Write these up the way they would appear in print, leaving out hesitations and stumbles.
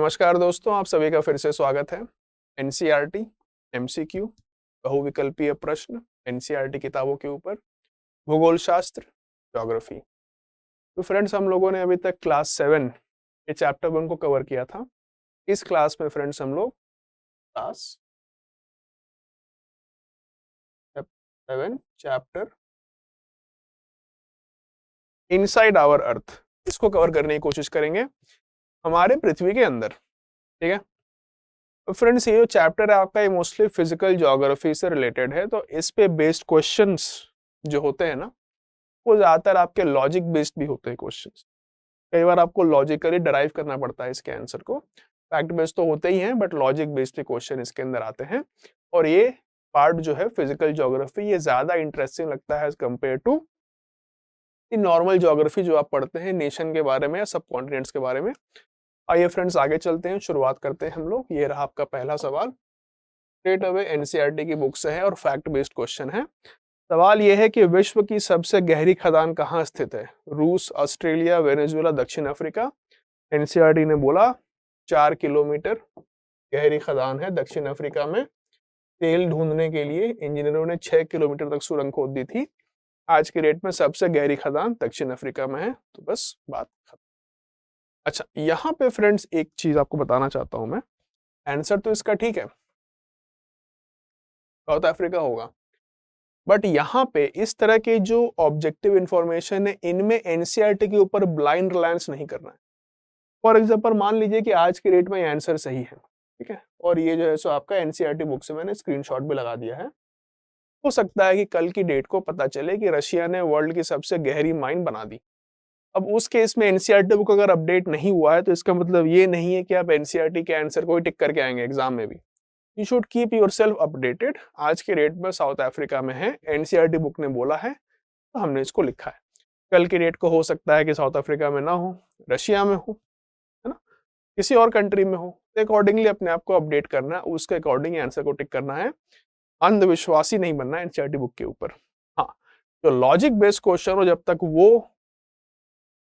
नमस्कार दोस्तों, आप सभी का फिर से स्वागत है। एनसीईआरटी एमसीक्यू बहुविकल्पीय प्रश्न एनसीईआरटी किताबों के ऊपर भूगोल शास्त्र ज्योग्राफी। तो फ्रेंड्स, हम लोगों ने अभी तक क्लास 7 के चैप्टर 1 को कवर किया था। इस क्लास में फ्रेंड्स हम लोग class 7 chapter inside our earth इसको कवर करने की कोशिश करेंगे हमारे पृथ्वी के अंदर। ठीक है, तो फ्रेंड्स ये जो चैप्टर है आपका, ये मोस्टली फिजिकल ज्योग्राफी से रिलेटेड है। तो इस पे बेस्ड क्वेश्चंस जो होते हैं ना, वो ज्यादातर आपके लॉजिक बेस्ड भी होते हैं क्वेश्चंस। कई बार आपको लॉजिकली डराइव करना पड़ता है इसके आंसर को। फैक्ट बेस्ड तो होते ही हैं, बट लॉजिक बेस्ड भी क्वेश्चन इसके अंदर आते हैं। और ये पार्ट जो है फिजिकल ज्योग्राफी, ये ज्यादा इंटरेस्टिंग लगता है as compare to normal geography जो आप पढ़ते हैं नेशन के बारे में या सब कॉन्टिनेंट्स के बारे में। आइए फ्रेंड्स आगे चलते हैं, शुरुआत करते हैं हम लोग। ये रहा आपका पहला सवाल, स्ट्रेट अवे एनसीईआरटी की बुक से है और फैक्ट बेस्ड क्वेश्चन है। सवाल यह है कि विश्व की सबसे गहरी खदान कहाँ स्थित है? रूस, ऑस्ट्रेलिया, वेनेजुएला, दक्षिण अफ्रीका। एनसीईआरटी ने बोला 4 किलोमीटर गहरी खदान है दक्षिण अफ्रीका में। तेल ढूंढने के लिए इंजीनियरों ने 6 किलोमीटर तक सुरंग खोद दी थी। आज के डेट में सबसे गहरी खदान दक्षिण अफ्रीका में है। तो बस बात खत्म। अच्छा, यहाँ पे फ्रेंड्स एक चीज आपको बताना चाहता हूं मैं। आंसर तो इसका ठीक है, साउथ अफ्रीका होगा, बट यहाँ पे इस तरह के जो ऑब्जेक्टिव इंफॉर्मेशन है इनमें एनसीईआरटी के ऊपर ब्लाइंड रिलायंस नहीं करना है। फॉर एग्जाम्पल मान लीजिए कि आज के डेट में ये आंसर सही है, ठीक है, और ये जो है सो आपका एनसीईआरटी बुक से मैंने स्क्रीनशॉट भी लगा दिया है। हो सकता है कि कल की डेट को पता चले कि रशिया ने वर्ल्ड की सबसे गहरी माइन बना दी। अब उस केस में एनसीईआरटी बुक अगर अपडेट नहीं हुआ है तो इसका मतलब ये नहीं है कि आप एनसीईआरटी के आंसर को ही टिक करके आएंगे एग्जाम में भी। You should keep your self updated. आज के डेट में साउथ अफ्रीका में है, एनसीईआरटी बुक ने बोला है तो हमने इसको लिखा है। कल की डेट को हो सकता है कि साउथ अफ्रीका में ना हो, रशिया में हो, है ना, किसी और कंट्री में हो। तो अकॉर्डिंगली अपने आप को अपडेट करना है, उसके अकॉर्डिंग आंसर को टिक करना है। अंधविश्वासी नहीं बनना है एनसीईआरटी बुक के ऊपर। हाँ, तो लॉजिक बेस्ड क्वेश्चन हो जब तक वो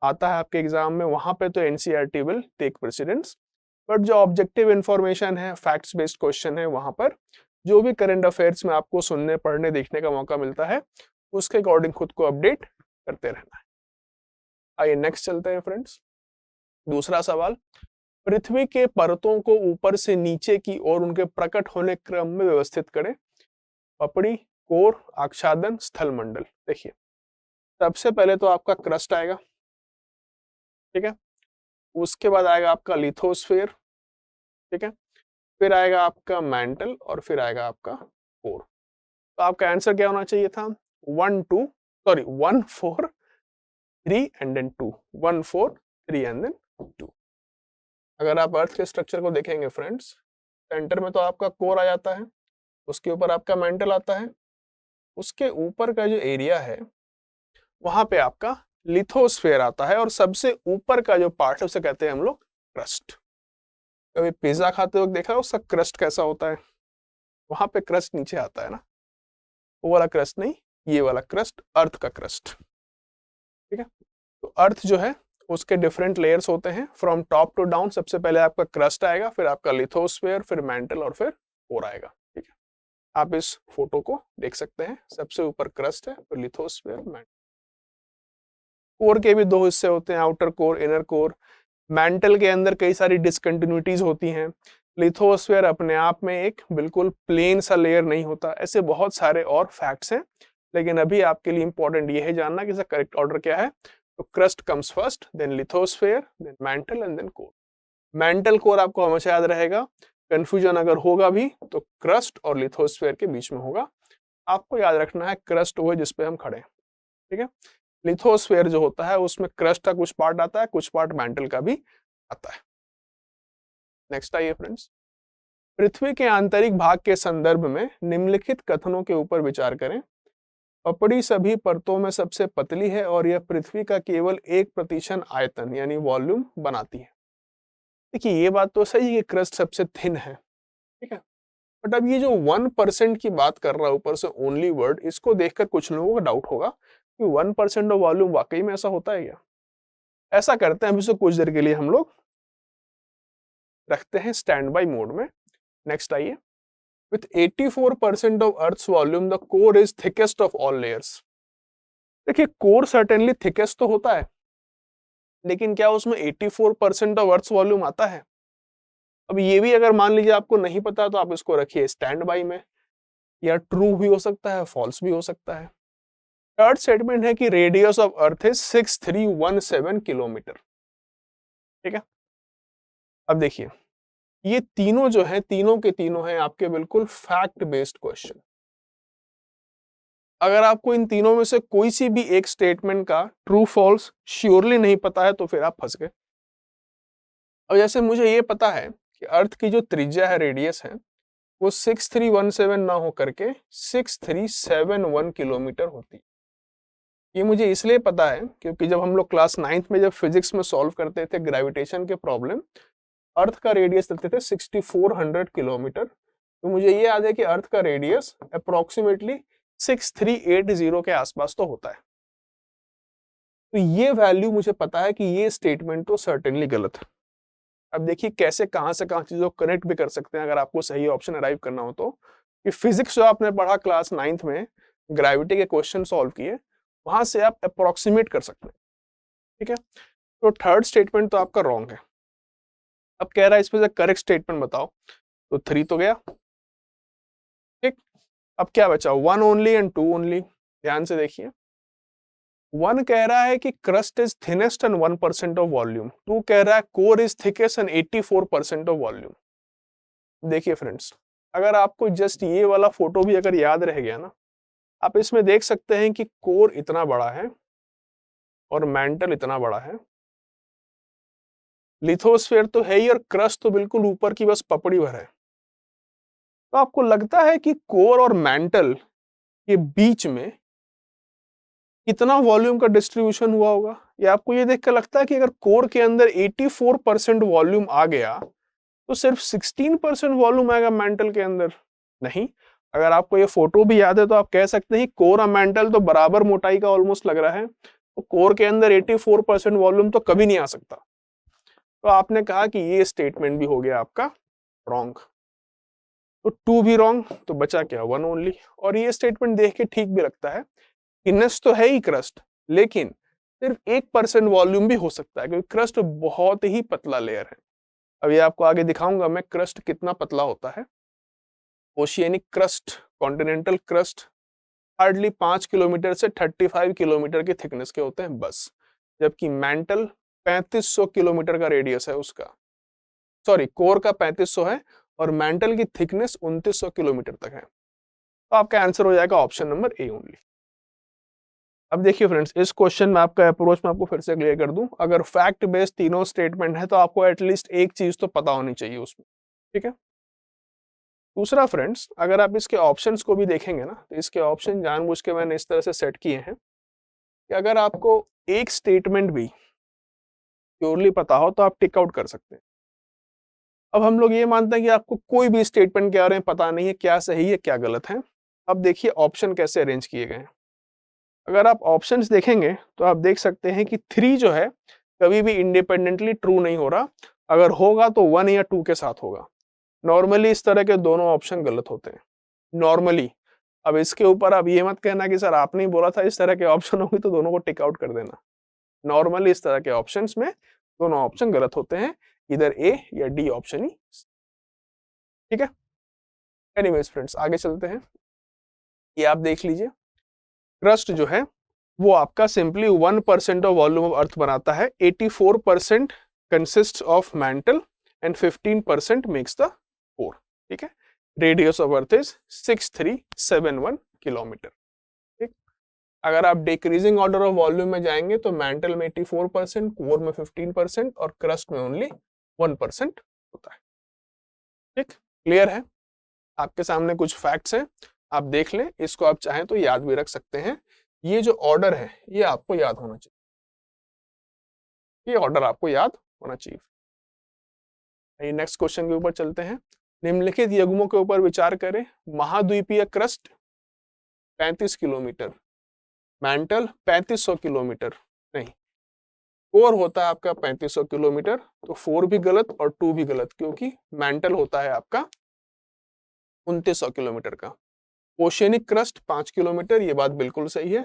आता है आपके एग्जाम में, वहां पे तो NCERT will take precedence. But जो ऑब्जेक्टिव इंफॉर्मेशन है, फैक्ट्स बेस्ड क्वेश्चन है, वहां पर जो भी करंट अफेयर्स में आपको सुनने, पढ़ने, देखने का मौका मिलता है, उसके अकॉर्डिंग खुद को अपडेट करते रहना है। आइए नेक्स्ट चलते हैं फ्रेंड्स। दूसरा सवाल, पृथ्वी के परतों को ऊपर से नीचे की ओर उनके प्रकट होने क्रम में व्यवस्थित करें। पपड़ी, कोर, आच्छादन, स्थल मंडल। देखिए, सबसे पहले तो आपका क्रस्ट आएगा, ठीक है, उसके बाद आएगा आपका लिथोस्फेयर, ठीक है, फिर आएगा आपका मैंटल और फिर आएगा आपका कोर। तो आपका आंसर क्या होना चाहिए था? 1 4 3 एंड देन 2, 1 4 3 एंड देन 2। अगर आप अर्थ के स्ट्रक्चर को देखेंगे फ्रेंड्स, सेंटर में तो आपका कोर आ जाता है, उसके ऊपर आपका मैंटल आता है, उसके ऊपर का जो एरिया है वहां पे आपका लिथोस्फेयर आता है, और सबसे ऊपर का जो पार्ट है उसे कहते हैं हम लोग क्रस्ट। कभी पिज्जा खाते वक्त देखा उसका क्रस्ट कैसा होता है? वहां पे क्रस्ट नीचे आता है ना, वो वाला क्रस्ट नहीं, ये वाला क्रस्ट अर्थ का क्रस्ट। ठीक है, तो अर्थ जो है उसके डिफरेंट लेयर्स होते हैं फ्रॉम टॉप टू डाउन। सबसे पहले आपका क्रस्ट आएगा, फिर आपका लिथोस्फेयर, फिर मैंटल और फिर कोर आएगा। ठीक है, आप इस फोटो को देख सकते हैं, सबसे ऊपर क्रस्ट है, फिर लिथोस्फेयर, मैंटल। कोर के भी दो हिस्से होते हैं, outer core, inner core. Mantle के अंदर कई सारी डिसकंटिन्यूटीज होती हैं। लिथोस्फेयर अपने आप में एक बिल्कुल प्लेन सा लेयर नहीं होता। ऐसे बहुत सारे और फैक्ट्स हैं, लेकिन अभी आपके लिए इंपॉर्टेंट ये है जानना कि इसका करेक्ट ऑर्डर क्या है। तो crust comes first, then lithosphere, then mantle and then core. Mantle core आपको हमेशा याद रहेगा, कंफ्यूजन अगर होगा भी तो क्रस्ट और लिथोस्फेयर के बीच में होगा। आपको याद रखना है क्रस्ट वो है जिसपे हम खड़े हैं, ठीक है। लिथोस्फेयर जो होता है उसमें क्रस्ट का कुछ पार्ट आता है, कुछ पार्ट मैंटल का भी आता है। नेक्स्ट आइए फ्रेंड्स, पृथ्वी के आंतरिक भाग के संदर्भ में निम्नलिखित कथनों के ऊपर विचार करें। पपड़ी सभी परतों में सबसे पतली है और यह पृथ्वी का केवल 1% आयतन यानी वॉल्यूम बनाती है। देखिए, ये बात तो सही है कि क्रस्ट सबसे थिन है, ठीक है, बट अब ये जो 1% की बात कर रहा है ऊपर से ओनली वर्ड, इसको देखकर कुछ लोगों को डाउट होगा कि 1% ऑफ वॉल्यूम वाकई में ऐसा होता है क्या? ऐसा करते हैं अभी से कुछ देर के लिए हम लोग रखते हैं स्टैंड बाई मोड में। नेक्स्ट आइए, with 84% of earth's volume the core is thickest of all layers. देखिए कोर सर्टेनली थिकेस्ट तो होता है, लेकिन क्या उसमें 84% ऑफ अर्थ्स वॉल्यूम आता है? अब ये भी अगर मान लीजिए आपको नहीं पता तो आप इसको रखिए स्टैंड बाई में, या ट्रू भी हो सकता है, फॉल्स भी हो सकता है। थर्ड स्टेटमेंट है कि radius of earth is 6317 kilometre. ठीक है, अब देखिए ये तीनों जो है, तीनों के तीनों हैं आपके बिल्कुल फैक्ट बेस्ड क्वेश्चन। अगर आपको इन तीनों में से कोई सी भी एक स्टेटमेंट का ट्रू फॉल्स श्योरली नहीं पता है तो फिर आप फंस गए। अब जैसे मुझे ये पता है कि अर्थ की जो त्रिज्या है, रेडियस है, वो 6317 ना हो करके 6371 किलोमीटर होती है। ये मुझे इसलिए पता है क्योंकि जब हम लोग क्लास 9th में जब फिजिक्स में सॉल्व करते थे ग्रेविटेशन के प्रॉब्लम, अर्थ का रेडियस रखते थे 6400 किलोमीटर। तो मुझे ये याद है कि अर्थ का रेडियस अप्रोक्सीमेटली 6380 के आसपास तो होता है। तो ये वैल्यू मुझे पता है कि ये स्टेटमेंट तो सर्टेनली गलत है। अब देखिए कैसे कहां से कहां चीजों को कनेक्ट भी कर सकते हैं अगर आपको सही ऑप्शन अराइव करना हो तो। कि फिजिक्स जो आपने पढ़ा क्लास 9th में, ग्रेविटी के क्वेश्चन सॉल्व किए, वहां से आप अप्रोक्सीमेट कर सकते हैं। ठीक है, तो थर्ड स्टेटमेंट तो आपका रॉन्ग है। अब कह रहा है इसमें से करेक्ट स्टेटमेंट बताओ, तो 3 तो गया। ठीक, अब क्या बचा, 1 ओनली एंड 2 ओनली। ध्यान से देखिए, 1 कह रहा है कि crust is thinnest and 1% of volume, 2 कह रहा है core is thickest and 84% of volume. देखिए फ्रेंड्स, अगर आपको जस्ट ये वाला फोटो भी अगर याद रह गया ना, आप इसमें देख सकते हैं कि कोर इतना बड़ा है और मैंटल इतना बड़ा है, लिथोस्फीयर तो है ही और क्रस्ट तो बिल्कुल ऊपर की बस पपड़ी भर है। तो आपको लगता है कि कोर और मैंटल के बीच में कितना वॉल्यूम का डिस्ट्रीब्यूशन हुआ होगा? या आपको ये देख कर लगता है कि अगर कोर के अंदर 84% वॉल्यूम आ गया तो सिर्फ 16% वॉल्यूम आएगा मैंटल के अंदर? नहीं, अगर आपको ये फोटो भी याद है तो आप कह सकते हैं कोर और मैंटल तो बराबर मोटाई का ऑलमोस्ट लग रहा है, तो कोर के अंदर 84% वॉल्यूम तो कभी नहीं आ सकता। तो आपने कहा कि ये स्टेटमेंट भी हो गया आपका रॉन्ग। तो 2 भी रॉन्ग, तो बचा क्या, 1 ओनली। और ये स्टेटमेंट देख के ठीक भी लगता है, थिकनेस तो है ही क्रस्ट, लेकिन सिर्फ 1% वॉल्यूम भी हो सकता है क्योंकि क्रस्ट बहुत ही पतला लेयर है। अब ये आपको आगे दिखाऊंगा मैं क्रस्ट कितना पतला होता है। Oceanic crust, continental crust hardly 5 kilometre से 35 किलोमीटर की थिकनेस के होते हैं बस, जबकि मैंटल 3500 किलोमीटर का रेडियस है उसका, सॉरी कोर का 3500 है और मैंटल की थिकनेस 2900 किलोमीटर तक है। तो आपका आंसर हो जाएगा ऑप्शन नंबर ए ओनली। अब देखिए फ्रेंड्स, इस क्वेश्चन में आपका अप्रोच में आपको फिर से क्लियर कर दूं, अगर फैक्ट बेस्ड तीनों स्टेटमेंट है तो आपको एटलीस्ट एक चीज तो पता होनी चाहिए उसमें। ठीक है, दूसरा फ्रेंड्स, अगर आप इसके ऑप्शंस को भी देखेंगे ना, तो इसके ऑप्शन जानबूझ के मैंने इस तरह से सेट किए हैं कि अगर आपको एक स्टेटमेंट भी प्योरली पता हो तो आप टिक आउट कर सकते हैं। अब हम लोग ये मानते हैं कि आपको कोई भी स्टेटमेंट के बारे में पता नहीं है, क्या सही है क्या गलत है। अब देखिए ऑप्शन कैसे अरेंज किए गए हैं। अगर आप ऑप्शंस देखेंगे तो आप देख सकते हैं कि 3 जो है कभी भी इंडिपेंडेंटली ट्रू नहीं हो रहा, अगर होगा तो 1 या 2 के साथ होगा। नॉर्मली इस तरह के दोनों ऑप्शन गलत होते हैं, नॉर्मली। अब इसके ऊपर आप ये मत कहना कि सर आपने ही बोला था इस तरह के ऑप्शन होंगे तो दोनों को टिक आउट कर देना। नॉर्मली इस तरह के ऑप्शंस में दोनों ऑप्शन गलत होते हैं, इधर ए या डी ऑप्शन ही। ठीक है, एनीवेज फ्रेंड्स आगे चलते हैं। ये आप देख लीजिए, क्रस्ट जो है वो आपका simply 1% of volume of earth बनाता है, 84% consist of mantle and 15% makes the core. ठीक है, radius of earth is 6371 kilometre. ठीक, अगर आप डिक्रीजिंग ऑर्डर ऑफ वॉल्यूम में जाएंगे तो मैंटल में 84%, कोर में 15% और क्रस्ट में ओनली 1% होता है। ठीक, क्लियर है? आपके सामने कुछ फैक्ट्स हैं, आप देख लें, इसको आप चाहें तो याद भी रख सकते हैं। ये जो ऑर्डर है ये आपको याद होना चाहिए, ये ऑर्डर आपको याद होना चाहिए। नेक्स्ट क्वेश्चन के ऊपर चलते हैं। निम्नलिखित युग्मों के ऊपर विचार करें। महाद्वीपीय क्रस्ट 35 किलोमीटर, मैंटल 3500 किलोमीटर, नहीं, कोर होता है आपका 3500 किलोमीटर, तो 4 भी गलत और 2 भी गलत, क्योंकि मैंटल होता है आपका 2900 किलोमीटर का। ओशियनिक क्रस्ट 5 किलोमीटर, ये बात बिल्कुल सही है।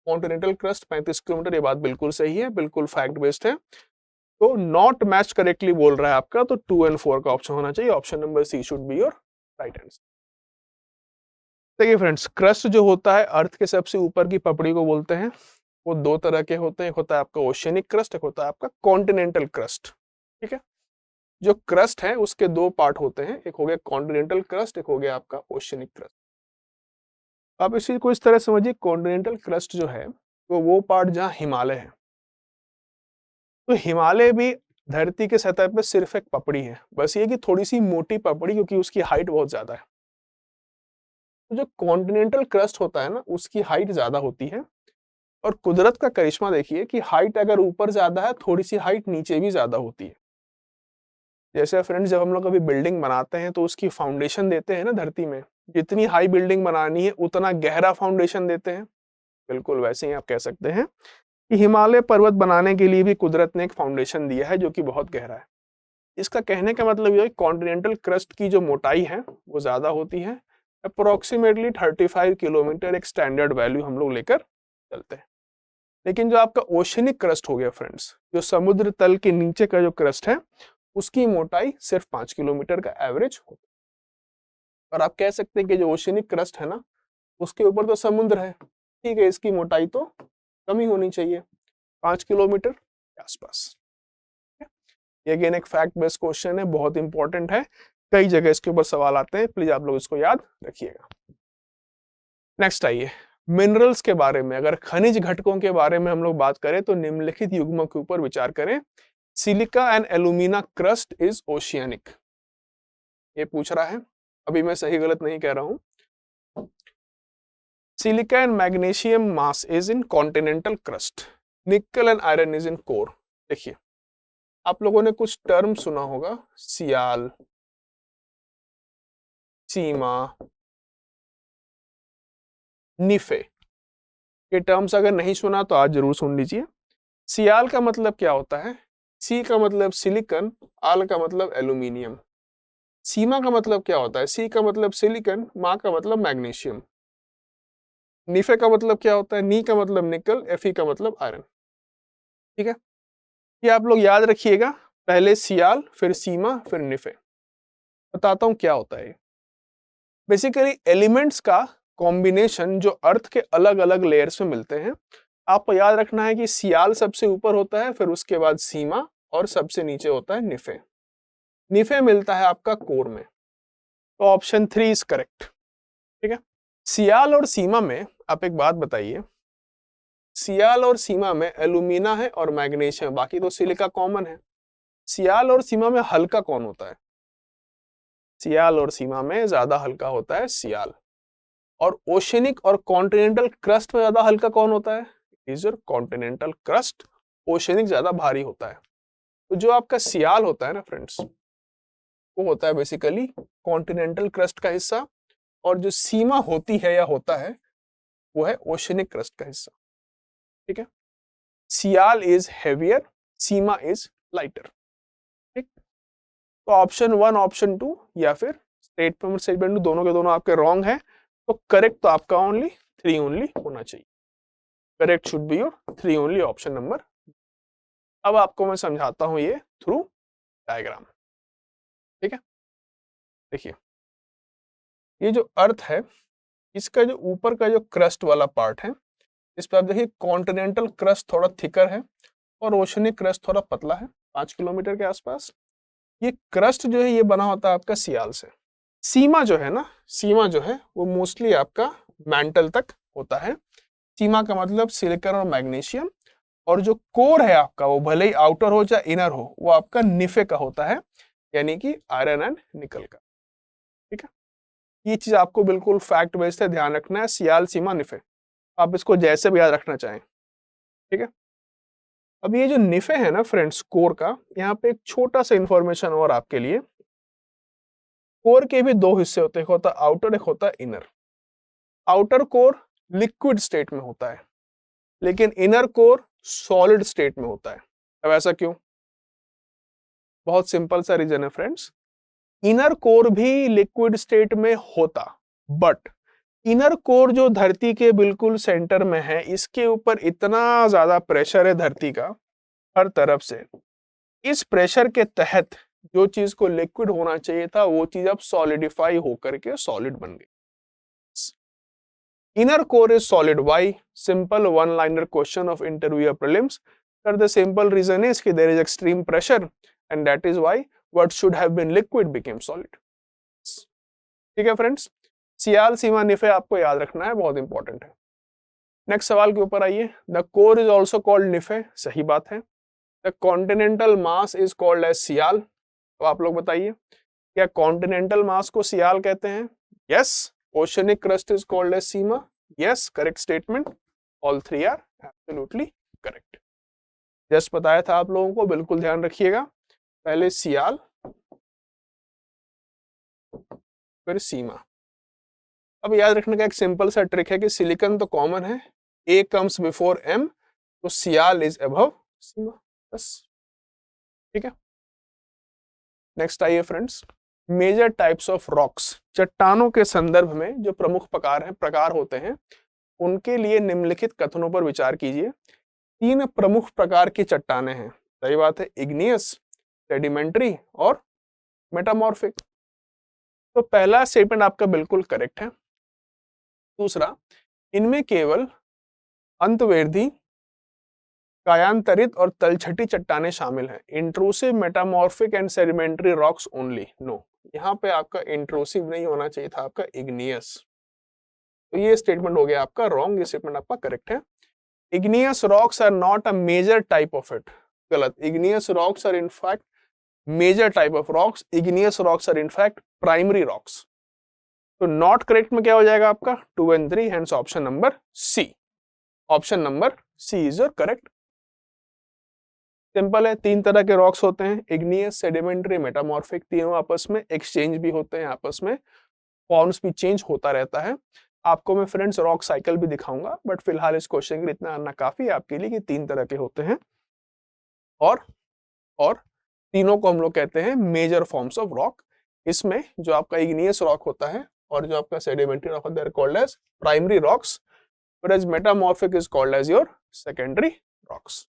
कॉन्टिनेंटल क्रस्ट 35 किलोमीटर, ये बात बिल्कुल सही है, बिल्कुल फैक्ट बेस्ड है। तो नॉट मैच करेक्टली बोल रहा है आपका, तो 2 एंड 4 का ऑप्शन होना चाहिए। Option number C should be your right answer. देखिए फ्रेंड्स, क्रस्ट जो होता है अर्थ के सबसे ऊपर की पपड़ी को बोलते हैं। वो दो तरह के होते हैं, एक होता है आपका ओशियनिक क्रस्ट, एक होता है आपका कॉन्टिनेंटल क्रस्ट। ठीक है, जो क्रस्ट है उसके दो पार्ट होते हैं, एक हो गया कॉन्टिनेंटल क्रस्ट, एक हो गया आपका ओशियनिक क्रस्ट। आप इसी को इस तरह समझिए, कॉन्टिनेंटल क्रस्ट जो है तो वो पार्ट जहाँ हिमालय है, तो हिमालय भी धरती के सतह पे सिर्फ एक पपड़ी है, बस ये कि थोड़ी सी मोटी पपड़ी, क्योंकि उसकी हाइट बहुत ज्यादा है। तो जो कॉन्टिनेंटल क्रस्ट होता है ना, उसकी हाइट ज्यादा होती है। और कुदरत का करिश्मा देखिए कि हाइट अगर ऊपर ज्यादा है, थोड़ी सी हाइट नीचे भी ज्यादा होती है। जैसे फ्रेंड्स, जब हम लोग कभी बिल्डिंग बनाते हैं तो उसकी फाउंडेशन देते हैं ना धरती में, जितनी हाई बिल्डिंग बनानी है उतना गहरा फाउंडेशन देते हैं। बिल्कुल वैसे ही आप कह सकते हैं कि हिमालय पर्वत बनाने के लिए भी कुदरत ने एक फाउंडेशन दिया है जो कि बहुत गहरा है। इसका कहने का मतलब ये है, कॉन्टिनेंटल क्रस्ट की जो मोटाई है वो ज्यादा होती है, अप्रोक्सीमेटली 35 किलोमीटर एक स्टैंडर्ड वैल्यू हम लोग लेकर चलते हैं। लेकिन जो आपका ओशनिक क्रस्ट हो गया फ्रेंड्स, जो समुद्र तल के नीचे का जो क्रस्ट है, उसकी मोटाई सिर्फ 5 किलोमीटर का एवरेज होता है। और आप कह सकते हैं कि जो ओशनिक क्रस्ट है ना, उसके ऊपर तो समुद्र है, ठीक है, इसकी मोटाई तो कम ही होनी चाहिए, 5 किलोमीटर के आसपास। ये अगेन एक फैक्ट बेस्ड क्वेश्चन है, बहुत इंपॉर्टेंट है, कई जगह इसके ऊपर सवाल आते हैं, प्लीज आप लोग इसको याद रखिएगा। नेक्स्ट आइए, मिनरल्स के बारे में, अगर खनिज घटकों के बारे में हम लोग बात करें तो निम्नलिखित युग्मों के ऊपर विचार करें। Silica and alumina crust is oceanic, ये पूछ रहा है, अभी मैं सही गलत नहीं कह रहा हूं। Silica and magnesium mass is in continental crust, निकल and iron is in core. देखिए, आप लोगों ने कुछ टर्म सुना होगा, सियाल, सीमा, निफे, ये टर्म्स अगर नहीं सुना तो आज जरूर सुन लीजिए। सियाल का मतलब क्या होता है? सी का मतलब सिलिकन, आल का मतलब एल्यूमिनियम। सीमा का मतलब क्या होता है? सी का मतलब सिलिकन, मा का मतलब मैग्नीशियम। निफे का मतलब क्या होता है? नी का मतलब निकल, एफी का मतलब आयरन। ठीक है, ये आप लोग याद रखिएगा, पहले सियाल, फिर सीमा, फिर निफे। बताता हूं क्या होता है। बेसिकली एलिमेंट्स का कॉम्बिनेशन जो अर्थ के अलग अलग लेयर्स में मिलते हैं। आपको याद रखना है कि सियाल सबसे ऊपर होता है, फिर उसके बाद सीमा, और सबसे नीचे होता है निफे। निफे मिलता है आपका कोर में, तो ऑप्शन 3 इज करेक्ट। ठीक है, सियाल और सीमा में आप एक बात बताइए, सियाल और सीमा में एल्यूमिना है और मैग्नीशियम, बाकी तो सिलिका कॉमन है। सियाल और सीमा में हल्का कौन होता है? सियाल और सीमा में ज्यादा हल्का होता है सियाल। और ओशनिक और कॉन्टिनेंटल क्रस्ट में ज्यादा हल्का कौन होता है? Is your continental crust. Oceanic ज्यादा भारी होता है। तो जो आपका सियाल होता है ना फ्रेंड्स, वो होता है बेसिकली कॉन्टिनेंटल क्रस्ट का हिस्सा, और जो सीमा होती है या होता है वो है ओशनिक क्रस्ट का हिस्सा। ठीक है, sial is heavier, sima is lighter. ठीक, तो ऑप्शन 1, ऑप्शन 2 या फिर स्टेटमेंट दोनों के दोनों आपके रॉन्ग है। तो करेक्ट तो आपका ओनली 3 ओनली होना चाहिए। Correct should be your 3 only, option number. अब आपको मैं समझाता हूं ये थ्रू डायग्राम। ठीक है, देखिए, ये जो अर्थ है, इसका जो ऊपर का जो क्रस्ट वाला पार्ट है, इस पर आप देखिए कॉन्टिनेंटल क्रस्ट थोड़ा थिकर है और ओशनिक क्रस्ट थोड़ा पतला है, 5 किलोमीटर के आसपास। ये क्रस्ट जो है ये बना होता है आपका सियाल से। सीमा जो है ना, सीमा जो है वो मोस्टली आपका मैंटल तक होता है। सीमा का मतलब सिलिकॉन और मैग्नीशियम। और जो कोर है आपका, वो भले ही आउटर हो चाहे इनर हो, वो आपका निफे का होता है, यानी कि आयरन एंड निकल का। ठीक है, ये चीज आपको बिल्कुल फैक्ट बेस्ड है, ध्यान रखना है, सियाल, सीमा, निफे, आप इसको जैसे भी याद रखना चाहें। ठीक है, अब ये जो निफे है ना फ्रेंड्स, कोर का, यहाँ पे एक छोटा सा इंफॉर्मेशन और आपके लिए। कोर के भी दो हिस्से होते हैं, एक होता है आउटर, एक होता है inner. Outer core liquid state में होता है, लेकिन इनर कोर सॉलिड स्टेट में होता है। अब ऐसा क्यों? बहुत सिंपल सा रीजन है फ्रेंड्स, इनर कोर भी लिक्विड स्टेट में होता, बट इनर कोर जो धरती के बिल्कुल सेंटर में है, इसके ऊपर इतना ज्यादा प्रेशर है धरती का हर तरफ से, इस प्रेशर के तहत जो चीज को लिक्विड होना चाहिए था वो चीज अब सॉलिडिफाई होकर के सॉलिड बन गई। Inner core is solid. Why? Simple one-liner question of interview or prelims. Sir, the simple reason is that there is extreme pressure, and that is why what should have been liquid became solid. ठीक है friends, सियाल सीमा निफे आपको याद रखना है, बहुत important है। Next सवाल के ऊपर आइए। The core is also called nife, सही बात है। The continental mass is called as sial. तो आप लोग बताइए, क्या कॉन्टिनेंटल मास को सियाल कहते हैं? Yes. Oceanic crust is called as seema. Yes, correct statement. All three are absolutely correct. Just बताया था आप लोगों को, बिल्कुल ध्यान रखिएगा। पहले सियाल, फिर सीमा। अब याद रखने का एक सिंपल सा ट्रिक है कि सिलिकॉन तो कॉमन है, A comes before M, तो सियाल इज अबव सीमा, बस। ठीक है, नेक्स्ट आइए friends. Major types of rocks, चट्टानों के संदर्भ में जो प्रमुख प्रकार होते हैं, उनके लिए निम्नलिखित कथनों पर विचार कीजिए। 3 प्रमुख प्रकार की चट्टानें हैं, सही बात है, इग्नियस, सेडिमेंट्री और मेटामॉर्फिक। तो पहला स्टेटमेंट आपका बिल्कुल करेक्ट है। दूसरा, इनमें केवल अंतर्वेदी, कायांतरित और तलछटी चट्टानें शामिल हैं। Intrusive, metamorphic and sedimentary rocks only. No, यहाँ पे आपका इंट्रूसिव नहीं होना चाहिए था, आपका इग्नियस। तो ये स्टेटमेंट हो गया आपका रॉन्ग, ये स्टेटमेंट आपका करेक्ट है। Igneous rocks are not a major type of it, गलत। Igneous rocks are in fact major type of rocks, igneous rocks are in fact primary rocks. तो नॉट करेक्ट में क्या हो जाएगा आपका 2 and 3, hence option number C. Option number C is your correct. Simple है, 3 तरह के रॉक्स होते हैं, इग्नियस, सेडिमेंट्री, मेटामॉर्फिक। तीनों आपस में एक्सचेंज भी होते हैं, आपस में फॉर्म्स भी चेंज होता रहता है। आपको मैं फ्रेंड्स रॉक साइकिल भी दिखाऊंगा, बट फिलहाल इस क्वेश्चन के लिए इतना आना काफी है आपके लिए कि 3 तरह के होते हैं, और तीनों को हम लोग कहते हैं मेजर फॉर्म्स ऑफ रॉक। इसमें जो आपका इग्नियस रॉक होता है और जो आपका सेडिमेंट्री रॉक होता है, called as primary rocks, whereas metamorphic is called as your secondary rocks.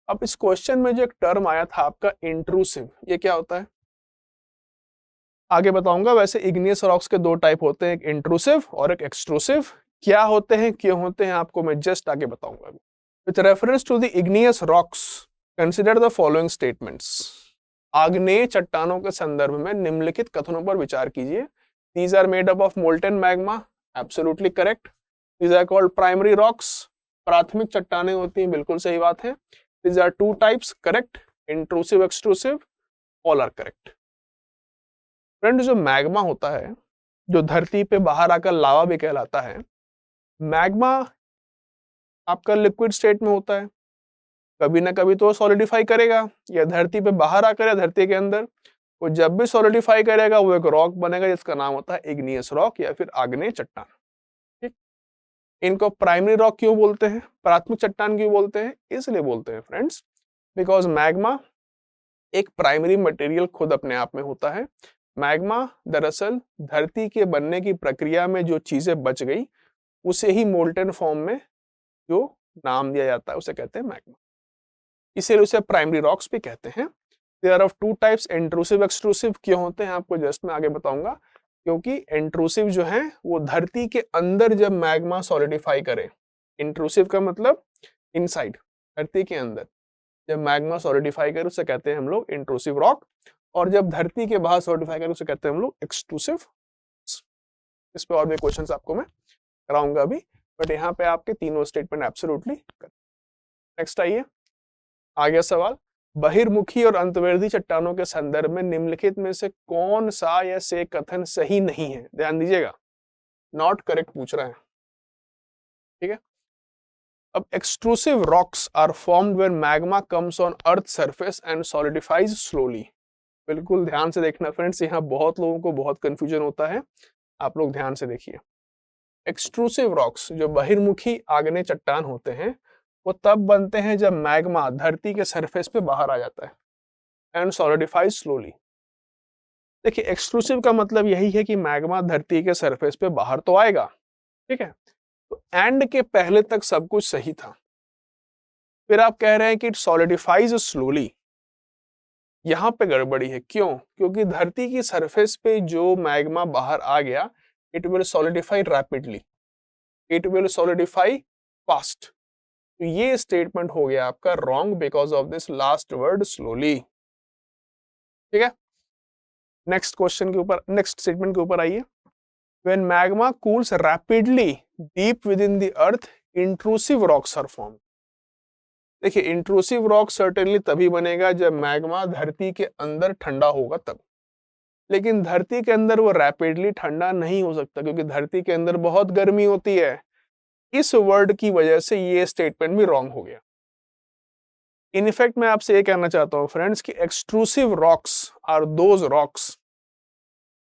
अब इस क्वेश्चन में जो एक टर्म आया था आपका इंट्रूसिव, ये क्या होता है आगे बताऊंगा। वैसे इग्नियस रॉक्स के 2 टाइप होते हैं, एक इंट्रूसिव और एक एक्सट्रूसिव। क्या होते हैं, क्यों होते हैं, आपको मैं जस्ट आगे बताऊंगा। With reference to the igneous rocks consider the following statements. आग्नेय चट्टानों के संदर्भ में निम्नलिखित कथनों पर विचार कीजिए। These are made up of molten magma, absolutely correct. These are called primary rocks, प्राथमिक चट्टानें होती हैं, बिल्कुल सही बात है। These are 2 types, correct. Intrusive, extrusive, all are correct. Friend, जो मैग्मा होता है, जो धरती पे बाहर आकर लावा भी कहलाता है, मैग्मा आपका लिक्विड स्टेट में होता है, कभी ना कभी तो सॉलिडिफाई करेगा, या धरती पे बाहर आकर या धरती के अंदर। वो जब भी सॉलिडिफाई करेगा वो एक रॉक बनेगा, जिसका नाम होता है इग्नियस रॉक या फिर आग्नेय चट्टान। ठीक, इनको प्राइमरी रॉक क्यों बोलते हैं, प्राथमिक चट्टान क्यों बोलते हैं? इसलिए बोलते हैं फ्रेंड्स, बिकॉज मैग्मा एक प्राइमरी मटेरियल खुद अपने आप में होता है। मैग्मा दरअसल धरती के बनने की प्रक्रिया में जो चीजें बच गई, उसे ही मोल्टेन फॉर्म में जो नाम दिया जाता है उसे कहते हैं मैग्मा, इसीलिए उसे प्राइमरी रॉक्स भी कहते हैं। There are of 2 types, intrusive, extrusive. क्यों होते हैं आपको जस्ट मैं आगे बताऊंगा, क्योंकि इंट्रूसिव जो है वो धरती के अंदर जब मैग्मा सॉलिडिफाई करे, इंट्रूसिव का मतलब इनसाइड, धरती के अंदर जब मैग्मा सॉलिडिफाई करे उसे कहते हैं हम लोग इंट्रूसिव रॉक, और जब धरती के बाहर सॉलिडिफाई करे उसे कहते हैं हम लोग एक्सट्रूसिव। इस पे और भी क्वेश्चंस आपको मैं कराऊंगा अभी, बट यहाँ पे आपके तीनों स्टेटमेंट एब्सोल्युटली करेक्ट। नेक्स्ट आइए, आ गया सवाल, बहिर्मुखी और अंतर्वेदी चट्टानों के संदर्भ में निम्नलिखित में से कौन सा या से कथन सही नहीं है? ध्यान दीजिएगा, नॉट करेक्ट पूछ रहा है, ठीक है। अब extrusive rocks are formed when magma comes on earth surface and solidifies slowly. बिल्कुल ध्यान से देखना फ्रेंड्स, यहाँ बहुत लोगों को बहुत कंफ्यूजन होता है, आप लोग ध्यान से देखिए। एक्सट्रूसिव रॉक्स जो बहिर्मुखी आग्नेय चट्टान होते हैं, वो तब बनते हैं जब मैग्मा धरती के सरफेस पे बाहर आ जाता है एंड सॉलिडिफाइज स्लोली। देखिए एक्सक्लूसिव का मतलब यही है कि मैग्मा धरती के सरफेस पे बाहर तो आएगा, ठीक है, तो एंड के पहले तक सब कुछ सही था, फिर आप कह रहे हैं कि इट सॉलिडिफाइज स्लोली, यहां पे गड़बड़ी है। क्यों? क्योंकि धरती की सरफेस पे जो मैग्मा बाहर आ गया, it will solidify rapidly, it will solidify fast. तो ये स्टेटमेंट हो गया आपका wrong because of this last word slowly. ठीक है, नेक्स्ट क्वेश्चन के ऊपर, नेक्स्ट स्टेटमेंट के ऊपर आइए। When magma cools rapidly deep within the earth, intrusive rocks are form. देखिए इंट्रूसिव रॉक सर्टेनली तभी बनेगा जब मैग्मा धरती के अंदर ठंडा होगा तब, लेकिन धरती के अंदर वो रैपिडली ठंडा नहीं हो सकता क्योंकि धरती के अंदर बहुत गर्मी होती है। इस वर्ड की वजह से ये स्टेटमेंट भी रॉन्ग हो गया। इन इफेक्ट मैं आपसे ये कहना चाहता हूं फ्रेंड्स कि extrusive rocks are those rocks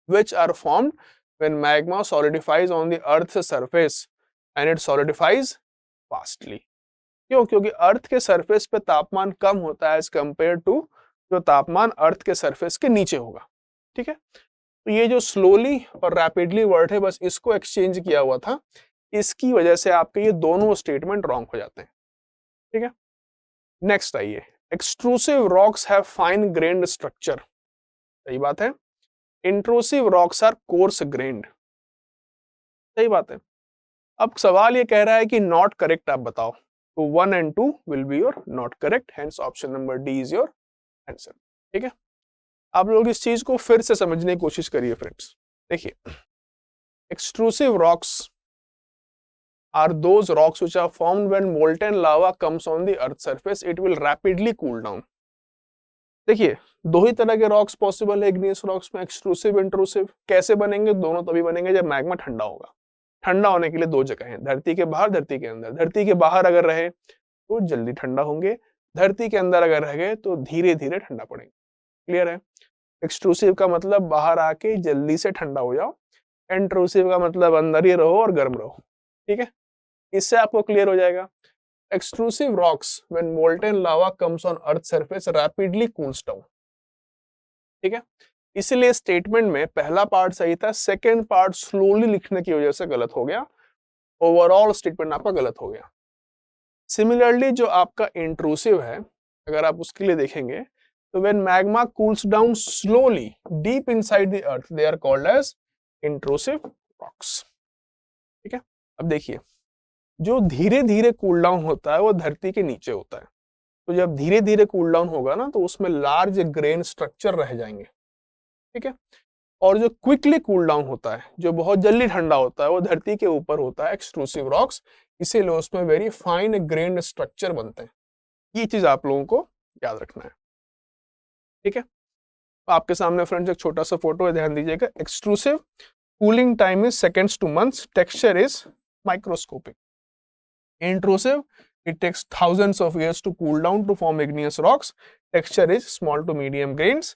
which are formed when magma solidifies on the earth's surface and it solidifies fastly। क्यों? क्योंकि अर्थ के सरफेस पे तापमान कम होता है एज कंपेयर टू जो तापमान अर्थ के सरफेस के नीचे होगा। ठीक है, तो ये जो स्लोली और रैपिडली वर्ड है बस इसको एक्सचेंज किया हुआ था, इसकी वजह से आपके ये दोनों स्टेटमेंट रॉन्ग हो जाते हैं। ठीक है, नेक्स्ट आइए, extrusive rocks have fine grained structure. सही बात है, intrusive rocks are coarse grained. सही बात है। अब सवाल ये कह रहा है कि नॉट करेक्ट, आप बताओ, तो 1 and 2 will be your not correct, hence option number D is your answer। ठीक है, आप लोग इस चीज को फिर से समझने की कोशिश करिए फ्रेंड्स। देखिए extrusive rocks are those rocks which are formed when molten lava comes on the earth surface, it will rapidly cool down। देखिए दो ही तरह के रॉक्स पॉसिबल है इग्नियस रॉक्स में, एक्सट्रूसिव इंट्रूसिव। कैसे बनेंगे? दोनों तभी बनेंगे जब मैग्मा ठंडा होगा। ठंडा होने के लिए दो जगह हैं, धरती के बाहर, धरती के अंदर। धरती के बाहर अगर रहे तो जल्दी ठंडा होंगे, धरती के अंदर अगर रह गए तो धीरे धीरे ठंडा पड़ेंगे। क्लियर है? एक्सट्रूसिव का मतलब बाहर आके जल्दी से ठंडा हो जाओ, इंट्रूसिव का मतलब अंदर ही रहो और गर्म रहो। ठीक है, इससे आपको क्लियर हो जाएगा। Extrusive rocks when molten lava comes on earth surface rapidly cools down. ठीक है, इसलिए स्टेटमेंट में पहला पार्ट सही था, सेकेंड पार्ट स्लोली लिखने की वजह से गलत हो गया, ओवरऑल स्टेटमेंट आपका गलत हो गया। सिमिलरली जो आपका इंट्रूसिव है, अगर आप उसके लिए देखेंगे तो when magma cools down slowly deep inside the earth, they are called as intrusive rocks. ठीक है, अब देखिए जो धीरे धीरे कूल डाउन होता है वो धरती के नीचे होता है, तो जब धीरे धीरे कूल डाउन होगा ना तो उसमें लार्ज ग्रेन स्ट्रक्चर रह जाएंगे। ठीक है, और जो क्विकली कूल डाउन होता है, जो बहुत जल्दी ठंडा होता है, वो धरती के ऊपर होता है, एक्सट्रूसिव रॉक्स, इसीलिए उसमें वेरी फाइन ग्रेन स्ट्रक्चर बनते हैं। ये चीज आप लोगों को याद रखना है। ठीक है, आपके सामने फ्रेंड्स एक छोटा सा फोटो है, ध्यान दीजिएगा। Extrusive cooling time is seconds two months, texture is microscopic. Intrusive, it takes thousands of years to cool down to form igneous rocks, texture is small to medium grains।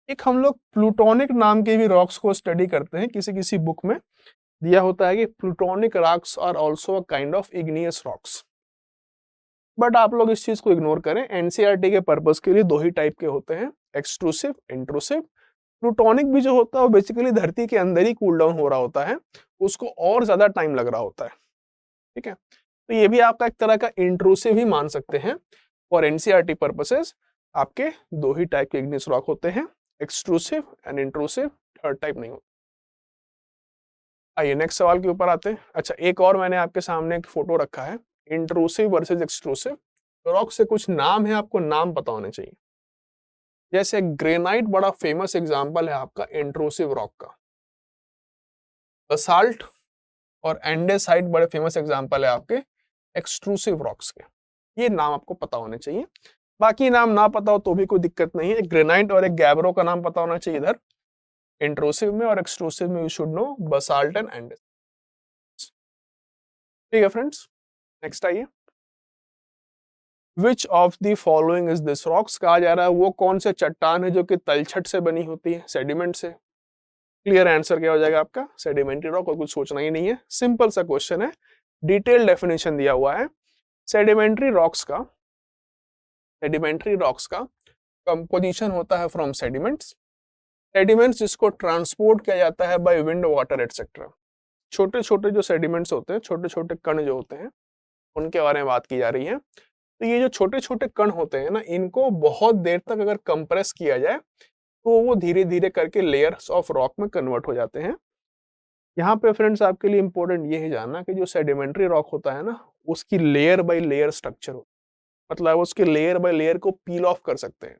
एक हम लोग plutonic नाम के भी rocks को study करते हैं, किसी किसी बुक में दिया होता है कि plutonic rocks are also a kind of igneous rocks, but आप लोग इस चीज को इग्नोर करें। एनसीईआरटी के पर्पस के लिए दो ही टाइप के होते हैं, एक्सट्रूसिव, इंट्रूसिव। प्लूटोनिक भी जो होता है वो बेसिकली धरती के अंदर ही कूल डाउन हो रहा होता है, उसको और ज्यादा टाइम लग रहा होता है। ठीक है, तो ये भी आपका एक तरह का इंट्रूसिव ही मान सकते हैं। फॉर एनसीईआरटी पर्पसेस आपके दो ही टाइप के इग्नियस रॉक होते हैं, extrusive and intrusive, third type नहीं होता। आइए नेक्स्ट सवाल के ऊपर आते हैं। अच्छा, एक और मैंने आपके सामने एक फोटो रखा है, इंट्रूसिव वर्सेस एक्सट्रूसिव। रॉक से कुछ नाम है, आपको नाम पता होने चाहिए। जैसे ग्रेनाइट बड़ा फेमस एग्जाम्पल है आपका इंट्रूसिव रॉक का, बसाल्ट और एंडेसाइट बड़े फेमस एग्जाम्पल है आपके एक्सट्रूसिव रॉक्स के। ये नाम आपको पता होने चाहिए, बाकी नाम ना पता हो तो भी कोई दिक्कत नहीं है। एक ग्रेनाइट और एक गैब्रो का नाम पता होना चाहिए इधर इंट्रूसिव में, और एक्सट्रूसिव में you should know basalt and andesite. ठीक है फ्रेंड्स, नेक्स्ट आइए। Which of the following is this rocks, कहा जा रहा है वो कौन से चट्टान है जो कि तलछट से बनी होती है, सेडिमेंट से। क्लियर आंसर क्या हो जाएगा आपका, सेडिमेंट्री रॉक, और कुछ सोचना ही नहीं है, सिंपल सा क्वेश्चन है, डिटेल डेफिनेशन दिया हुआ है। सेडिमेंट्री रॉक्स का कंपोजिशन होता है फ्रॉम सेडिमेंट्स जिसको ट्रांसपोर्ट किया जाता है बाय विंड, वाटर एटसेट्रा। छोटे छोटे जो सेडिमेंट्स होते हैं, छोटे छोटे कण जो होते हैं, उनके बारे में बात की जा रही है। तो ये जो छोटे छोटे कण होते हैं ना, इनको बहुत देर तक अगर कंप्रेस किया जाए तो वो धीरे धीरे करके लेयर्स ऑफ रॉक में कन्वर्ट हो जाते हैं। यहाँ पे फ्रेंड्स आपके लिए इंपॉर्टेंट ये है जानना कि जो सेडिमेंट्री रॉक होता है ना, उसकी लेयर बाय लेयर स्ट्रक्चर हो, मतलब उसके लेयर बाय लेयर को पील ऑफ कर सकते हैं।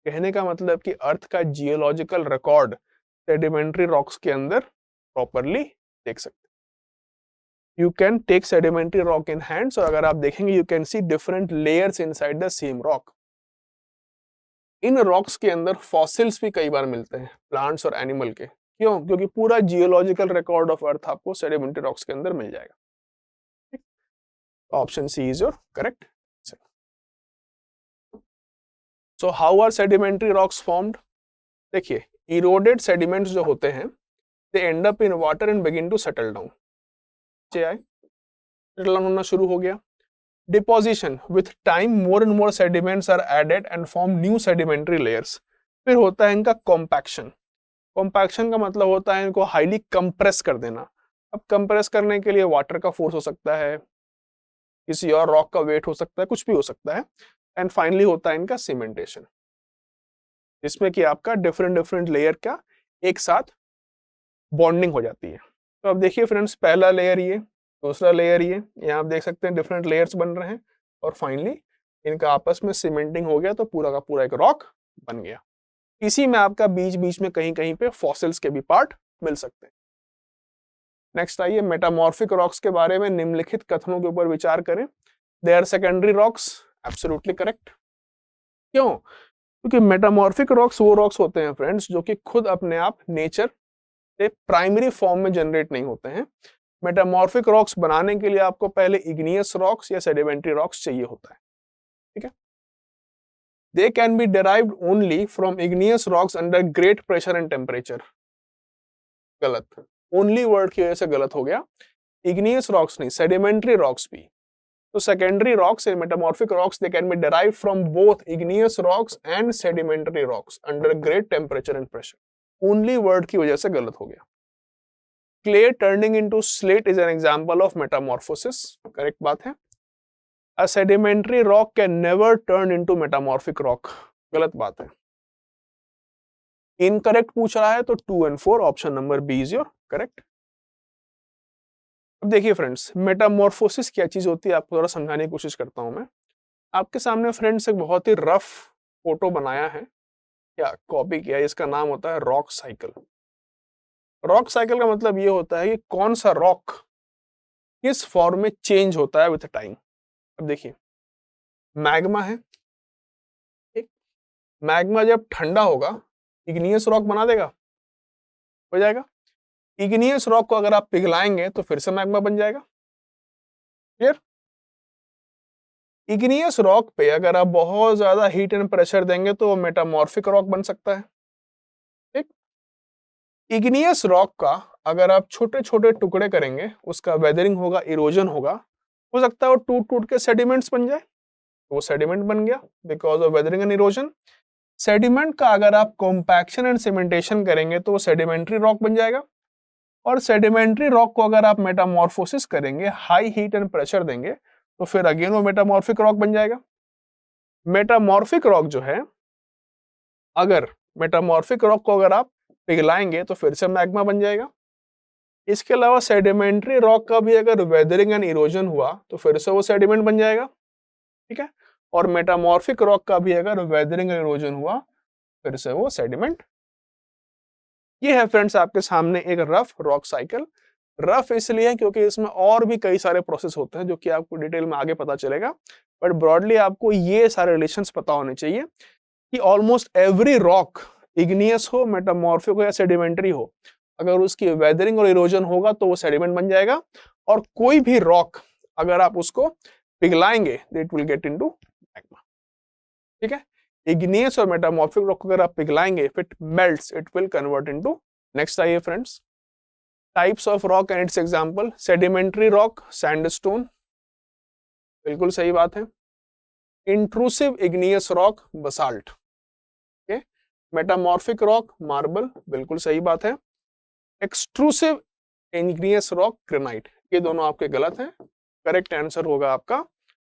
कहने का मतलब कि अर्थ का जियोलॉजिकल रिकॉर्ड सेडिमेंट्री रॉक्स के अंदर प्रॉपरली देख सकते हैं। You can take sedimentary rock in hands, और अगर आप देखेंगे you can see different layers inside the same rock. इन रॉक्स के अंदर फॉसिल्स भी कई बार मिलते हैं, प्लांट्स और एनिमल के। क्यों? क्योंकि पूरा जियोलॉजिकल रिकॉर्ड ऑफ अर्थ आपको सेडिमेंट्री रॉक्स के अंदर मिल जाएगा। Option C is your correct. So how are sedimentary rocks formed? देखिए, इरोडेड सेडिमेंट्स जो होते हैं, they end up in water and begin to settle down. Settle down होना शुरू हो गया। Deposition, with time more and more sediments are added and form new sedimentary layers. फिर होता है इनका कॉम्पैक्शन। कॉम्पैक्शन का मतलब होता है इनको हाईली कंप्रेस कर देना। अब कंप्रेस करने के लिए वाटर का फोर्स हो सकता है, किसी और रॉक का वेट हो सकता है, कुछ भी हो सकता है। एंड फाइनली होता है इनका सीमेंटेशन, जिसमें कि आपका डिफरेंट डिफरेंट लेयर का एक साथ बॉन्डिंग हो जाती है। तो अब देखिए फ्रेंड्स, पहला लेयर ये, दूसरा लेयर ये, यहाँ आप देख सकते हैं डिफरेंट लेयर्स बन रहे हैं, और फाइनली इनका आपस में सीमेंटिंग हो गया, तो पूरा का पूरा एक रॉक बन गया। इसी में आपका बीच बीच में कहीं कहीं पे फॉसिल्स के भी पार्ट मिल सकते हैं। नेक्स्ट आइए, मेटामॉर्फिक रॉक्स के बारे में निम्नलिखित कथनों के ऊपर विचार करें। They are secondary rocks, absolutely correct. क्यों? क्योंकि मेटामॉर्फिक रॉक्स वो रॉक्स होते हैं फ्रेंड्स जो कि खुद अपने आप नेचर से प्राइमरी फॉर्म में जनरेट नहीं होते हैं। मेटामॉर्फिक रॉक्स बनाने के लिए आपको पहले इग्नियस रॉक्स या सेडिमेंट्री रॉक्स चाहिए होता है। ठीक है, they can be derived only from igneous rocks under great pressure and temperature. गलत, ओनली वर्ड की वजह से गलत हो गया। इग्नियस रॉक्स नहीं, सेडिमेंट्री रॉक्स भी। तो secondary rocks and metamorphic rocks, they can be derived from both igneous rocks and sedimentary rocks under great temperature and pressure. Only word की वजह से गलत हो गया। Clay turning into slate is an example of metamorphosis. Correct बात है। A sedimentary rock can never turn into metamorphic rock. गलत बात है। Incorrect पूछ रहा है तो 2 and 4 option number B is your correct. अब देखिए फ्रेंड्स, मेटामॉर्फोसिस क्या चीज होती है आपको थोड़ा समझाने की कोशिश करता हूं मैं। आपके सामने फ्रेंड्स एक बहुत ही रफ फोटो बनाया है या कॉपी किया है, इसका नाम होता है रॉक साइकिल। रॉक साइकिल का मतलब ये होता है कि कौन सा रॉक किस फॉर्म में चेंज होता है विथ टाइम। अब देखिए, मैग्मा है, ठीक, मैग्मा जब ठंडा होगा इग्नियस रॉक बना देगा, हो जाएगा। इग्नियस रॉक को अगर आप पिघलाएंगे तो फिर से मैग्मा बन जाएगा। क्लियर? इग्नियस रॉक पे अगर आप बहुत ज्यादा हीट एंड प्रेशर देंगे तो मेटामॉर्फिक रॉक बन सकता है। ठीक, इग्नियस रॉक का अगर आप छोटे छोटे टुकड़े करेंगे, उसका वेदरिंग होगा, इरोजन होगा, हो सकता है वो टूट टूट के सेडिमेंट्स बन जाए, तो वो सेडिमेंट बन गया because of weathering and erosion. Sediment का अगर आप कॉम्पैक्शन एंड सीमेंटेशन करेंगे तो वो सेडिमेंट्री रॉक बन जाएगा। और सेडिमेंट्री रॉक को अगर आप मेटामॉर्फोसिस करेंगे, हाई हीट एंड प्रेशर देंगे, तो फिर अगेन वो मेटामॉर्फिक रॉक बन जाएगा। मेटामॉर्फिक रॉक जो है, अगर मेटामॉर्फिक रॉक को अगर आप पिघलाएंगे तो फिर से मैग्मा बन जाएगा। इसके अलावा सेडिमेंट्री रॉक का भी अगर वेदरिंग एंड इरोजन हुआ तो फिर से वो सेडिमेंट बन जाएगा। ठीक है, और मेटामॉर्फिक रॉक का भी अगर वेदरिंग एंड इरोजन हुआ फिर से वो सेडिमेंट। ये है फ्रेंड्स आपके सामने एक रफ रॉक साइकिल। रफ इसलिए क्योंकि इसमें और भी कई सारे प्रोसेस होते हैं जो कि आपको डिटेल में आगे पता चलेगा, बट ब्रॉडली आपको ये सारे रिलेशंस पता होने चाहिए कि ऑलमोस्ट एवरी रॉक, इग्नियस हो, मेटामॉर्फिक हो या सेडिमेंट्री हो, अगर उसकी वेदरिंग और इरोजन होगा तो वो सेडिमेंट बन जाएगा। और कोई भी रॉक अगर आप उसको पिघलाएंगे it will get into magma. ठीक है, इग्नियस और मेटामॉर्फिक रॉक अगर आप पिघलाएंगे, if it melts it will convert into. Next आइए friends, types of rock and its example. Sedimentary rock, sandstone, बिल्कुल सही बात है। Intrusive igneous rock basalt, okay. Metamorphic rock marble, बिल्कुल सही बात है। एक्सट्रूसिव इग्नियस रॉक ग्रेनाइट, ये दोनों आपके गलत हैं। करेक्ट आंसर होगा आपका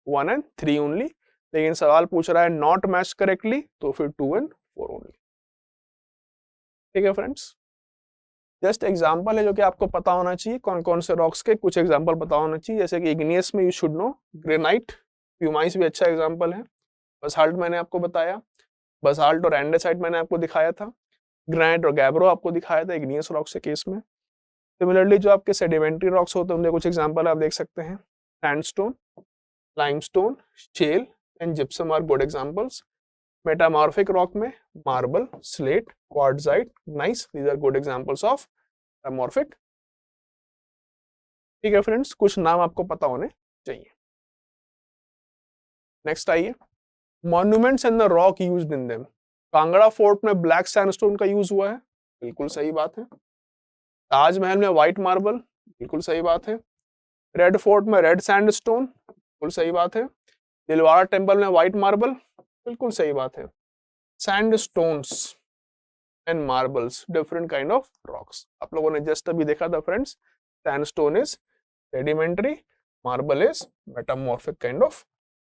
1 and 3 ओनली, लेकिन सवाल पूछ रहा है नॉट मैच करेक्टली, तो फिर 2 and 4 ओनली। ठीक है फ्रेंड्स, जस्ट एग्जांपल है जो कि आपको पता होना चाहिए, कौन कौन से रॉक्स के कुछ एग्जांपल पता होना चाहिए, जैसे कि इग्नियस में you should know, granite, pumice भी अच्छा एग्जांपल है, बसाल्ट मैंने आपको बताया, बसाल्ट और एंडेसाइट मैंने आपको दिखाया था, ग्रेनाइट और गैब्रो आपको दिखाया था इग्नियस रॉक्स के केस में। सिमिलरली जो आपके सेडिमेंट्री रॉक्स होते हैं उनके कुछ एग्जांपल आप देख सकते हैं, sandstone, limestone, shale and gypsum are good examples. Metamorphic rock में marble, slate, quartzite, gneiss, these are good examples of metamorphic. ठीक है फ्रेंड्स, कुछ नाम आपको पता होने चाहिए। नेक्स्ट आइए, monuments and the rock used in them. Kangra fort में ब्लैक सैंडस्टोन का यूज हुआ है, बिल्कुल सही बात है। ताजमहल में व्हाइट मार्बल, बिल्कुल सही बात है। रेड फोर्ट में रेड सैंडस्टोन, बिल्कुल सही बात है। दिलवाड़ा टेम्पल में व्हाइट मार्बल, बिल्कुल सही बात है। Sandstones and marbles, different kind of rocks. आप लोगों ने जस्ट अभी देखा था friends, sandstone is sedimentary, marble is metamorphic kind of,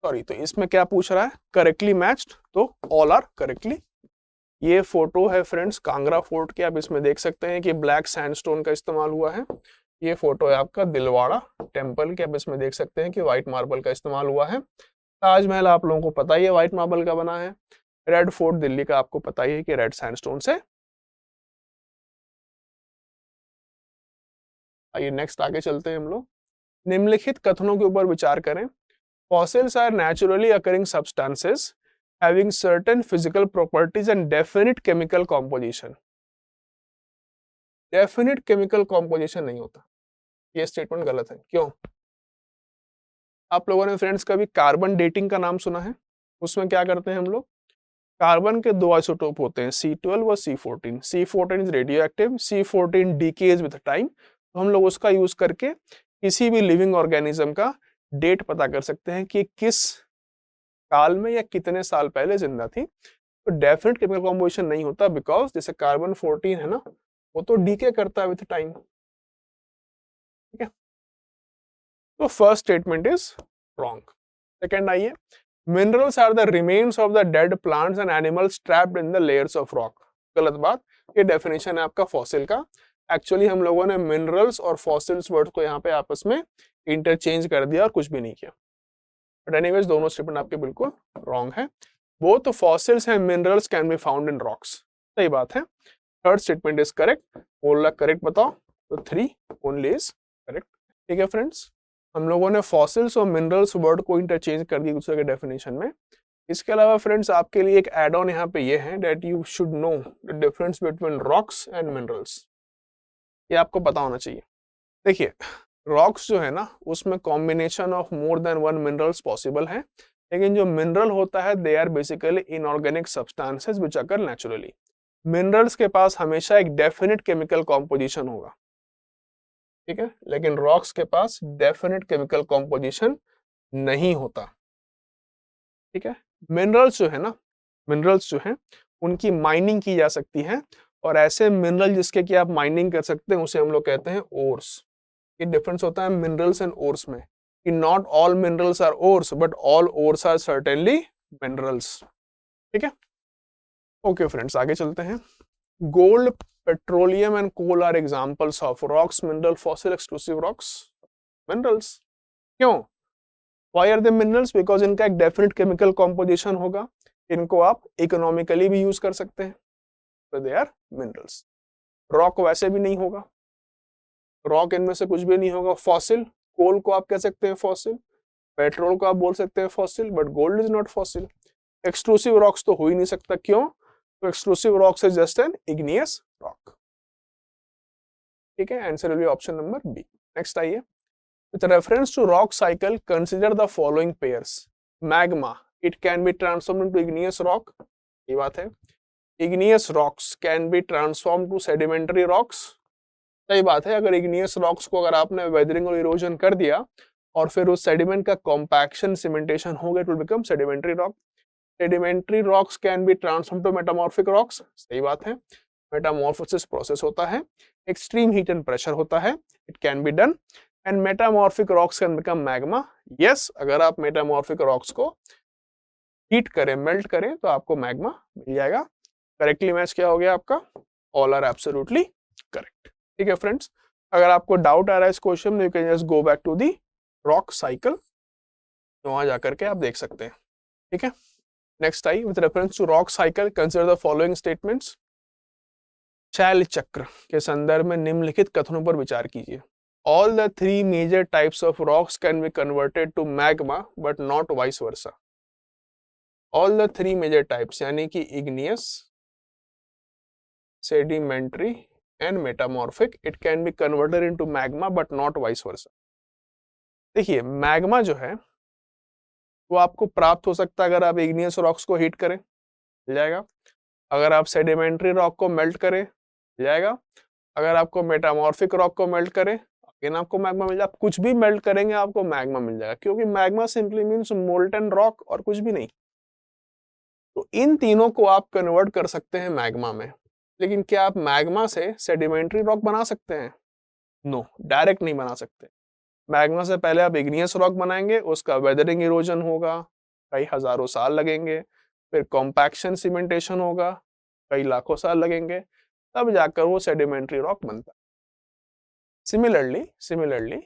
sorry, तो इसमें क्या पूछ रहा है, करेक्टली मैच्ड, तो ऑल आर करेक्टली। ये फोटो है फ्रेंड्स कांगड़ा फोर्ट की, आप इसमें देख सकते हैं कि ब्लैक सैंडस्टोन का इस्तेमाल हुआ है। ये फोटो है आपका दिलवाड़ा टेम्पल की, आप इसमें देख सकते हैं कि व्हाइट मार्बल का इस्तेमाल हुआ है। ताजमहल आप लोगों को पता ही है व्हाइट मार्बल का बना है। रेड फोर्ट दिल्ली का आपको पता ही है कि रेड सैंडस्टोन से। आइए नेक्स्ट आगे चलते हैं हम लोग। निम्नलिखित कथनों के ऊपर विचार करें। Fossils are naturally occurring substances having certain physical properties and definite chemical composition. Definite chemical composition नहीं होता, ये स्टेटमेंट गलत है। क्यों? आप लोगों ने फ्रेंड्स कभी कार्बन डेटिंग का नाम सुना है? उसमें क्या करते हैं हम लोग, कार्बन के दो आइसोटोप होते हैं, C12 और C14। C14 is radio active, C14 decays with time, तो हम लोग उसका यूज करके किसी भी लिविंग ऑर्गेनिज्म का डेट पता कर सकते हैं कि किस काल में या कितने साल पहले जिंदा थी। तो डेफिनेट केमिकल कॉम्पोजिशन नहीं होता, बिकॉज जैसे कार्बन 14 है ना, वो तो डीके करता है विथ टाइम। ठीक है, तो first statement is wrong. Second आइए, minerals are the remains of the dead plants and animals trapped in the layers of rock. गलत बात, ये डेफिनेशन है आपका फॉसिल का। एक्चुअली हम लोगों ने मिनरल्स और फॉसिल्स वर्ड को यहाँ पे आपस में इंटरचेंज कर दिया और कुछ भी नहीं किया। बट एनीवेज दोनों स्टेटमेंट आपके बिल्कुल रॉन्ग है। Both fossils and minerals can be found in rocks, सही बात है। Third statement is correct. बोल करेक्ट बताओ, तो 3 ओनली इज करेक्ट। ठीक है फ्रेंड्स, हम लोगों ने फॉसिल्स और मिनरल्स वर्ड को इंटरचेंज कर दिया दूसरे के डेफिनेशन में। इसके अलावा फ्रेंड्स आपके लिए एक एड ऑन यहाँ पे ये है, that you should know the difference between rocks and minerals, ये आपको पता होना चाहिए। देखिए, रॉक्स जो है ना, उसमें combination of more than one minerals possible है, लेकिन जो मिनरल होता है they are basically inorganic substances which occur naturally. Minerals के पास हमेशा एक डेफिनेट केमिकल कॉम्पोजिशन होगा, ठीक है, लेकिन रॉक्स के पास डेफिनेट केमिकल कॉम्पोजिशन नहीं होता। ठीक है, मिनरल्स जो है ना, मिनरल्स जो है उनकी माइनिंग की जा सकती है, और ऐसे मिनरल जिसके की आप माइनिंग कर सकते हैं उसे हम लोग कहते हैं ओर्स। ये डिफरेंस होता है मिनरल्स एंड ओर्स में, कि not all minerals are ores but all ores are certainly minerals. ठीक है, ओके फ्रेंड्स, आगे चलते हैं। Gold, petroleum and coal are examples of rocks, mineral, fossil, exclusive rocks, minerals. क्यों? Why are they minerals? Because इनका एक definite chemical composition होगा, इनको आप इकोनॉमिकली भी यूज कर सकते हैं, तो दे आर मिनरल्स। रॉक वैसे भी नहीं होगा, रॉक इनमें से कुछ भी नहीं होगा। फॉसिल, कोल को आप कह सकते हैं फॉसिल, पेट्रोल को आप बोल सकते हैं fossil, but gold is not fossil. Exclusive rocks तो हो ही नहीं सकता, क्यों? तो exclusive rocks is just an igneous rock. ठीक है, answer will be option number B. Next आइए, with reference to rock cycle consider the following pairs. Magma, it can be transformed into igneous rock, ये बात है। Igneous rocks can be transform to sedimentary rocks, सही बात है। अगर igneous rocks को अगर आपने वेदरिंग और इरोजन कर दिया और फिर उस सेडिमेंट का कॉम्पैक्शन सीमेंटेशन हो गया, it will become sedimentary rock. Sedimentary rocks can be transform to metamorphic rocks, सही बात है। मेटामॉर्फोसिस प्रोसेस होता है, एक्सट्रीम हीट एंड प्रेशर होता है, it can be done and metamorphic rocks can become magma. Yes, अगर आप मेटामॉर्फिक रॉक्स को हीट करें, मेल्ट करें तो आपको मैग्मा मिल जाएगा। करेक्टली मैच क्या हो गया आपका? All are absolutely correct. ठीक है फ्रेंड्स, अगर आपको डाउट आ रहा है इस क्वेश्चन में, you can just go back to the rock cycle, तो वहां जाकर के आप देख सकते हैं। ठीक है, next I, with reference to rock cycle consider the following statements. शैल चक्र के संदर्भ में निम्नलिखित कथनों पर विचार कीजिए। All the three major types of rocks can be converted to magma but not vice versa. All the three major types यानी कि igneous, sedimentary and metamorphic, it can be converted into magma but not vice versa. देखिए, magma जो है वो आपको प्राप्त हो सकता है अगर आप इग्नियस रॉक्स को हीट करें, मिल जाएगा। अगर आप सेडिमेंट्री रॉक को मेल्ट करें, मिल जाएगा। अगर आपको मेटामॉर्फिक रॉक को मेल्ट करें, अगेन आपको मैग्मा मिल जाएगा। आप कुछ भी मेल्ट करेंगे आपको मैग्मा मिल जाएगा, क्योंकि magma simply means molten rock और कुछ भी नहीं। तो इन तीनों को आप कन्वर्ट कर सकते हैं मैग्मा में, लेकिन क्या आप मैग्मा से सेडिमेंट्री रॉक बना सकते हैं? नो, डायरेक्ट नहीं बना सकते। मैग्मा से पहले आप इग्नियस रॉक बनाएंगे, उसका वेदरिंग इरोजन होगा, कई हजारों साल लगेंगे, फिर कॉम्पैक्शन सीमेंटेशन होगा, कई लाखों साल लगेंगे, तब जाकर वो सेडिमेंट्री रॉक बनता है। सिमिलरली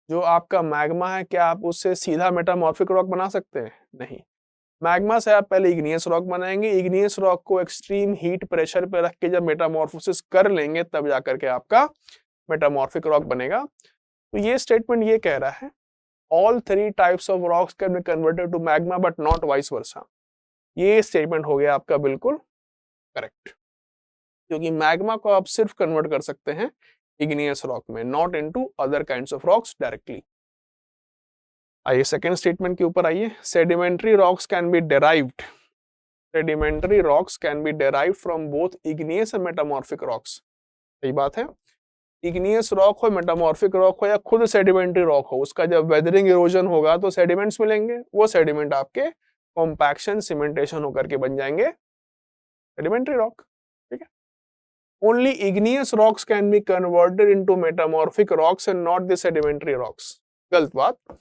जो आपका मैग्मा है, क्या आप उससे सीधा मेटामॉर्फिक रॉक बना सकते हैं? नहीं। मैग्मा से आप पहले इग्नियस रॉक बनाएंगे, इग्नियस रॉक को एक्सट्रीम हीट प्रेशर पे रख के जब मेटामॉर्फोसिस कर लेंगे, तब जाकर के आपका मेटामॉर्फिक रॉक बनेगा। तो ये स्टेटमेंट ये कह रहा है all three types of rocks can be converted to magma but not vice versa. ये स्टेटमेंट हो गया आपका बिल्कुल करेक्ट, क्योंकि मैग्मा को आप सिर्फ कन्वर्ट कर सकते हैं इग्नियस रॉक में, not into other kinds of rocks directly. आइए सेकेंड स्टेटमेंट के ऊपर आइए। Sedimentary rocks can B derived, sedimentary rocks can B derived from both igneous and metamorphic rocks. सही बात है। इग्नियस रॉक हो, मेटामॉर्फिक रॉक हो या खुद सेडिमेंट्री रॉक हो, उसका जब वेदरिंग इरोजन होगा तो सेडिमेंट्स मिलेंगे, वो सेडिमेंट आपके कॉम्पैक्शन सीमेंटेशन होकर के बन जाएंगे सेडिमेंट्री रॉक। ठीक है, only igneous rocks can be converted into metamorphic rocks and not the sedimentary rocks. गलत बात।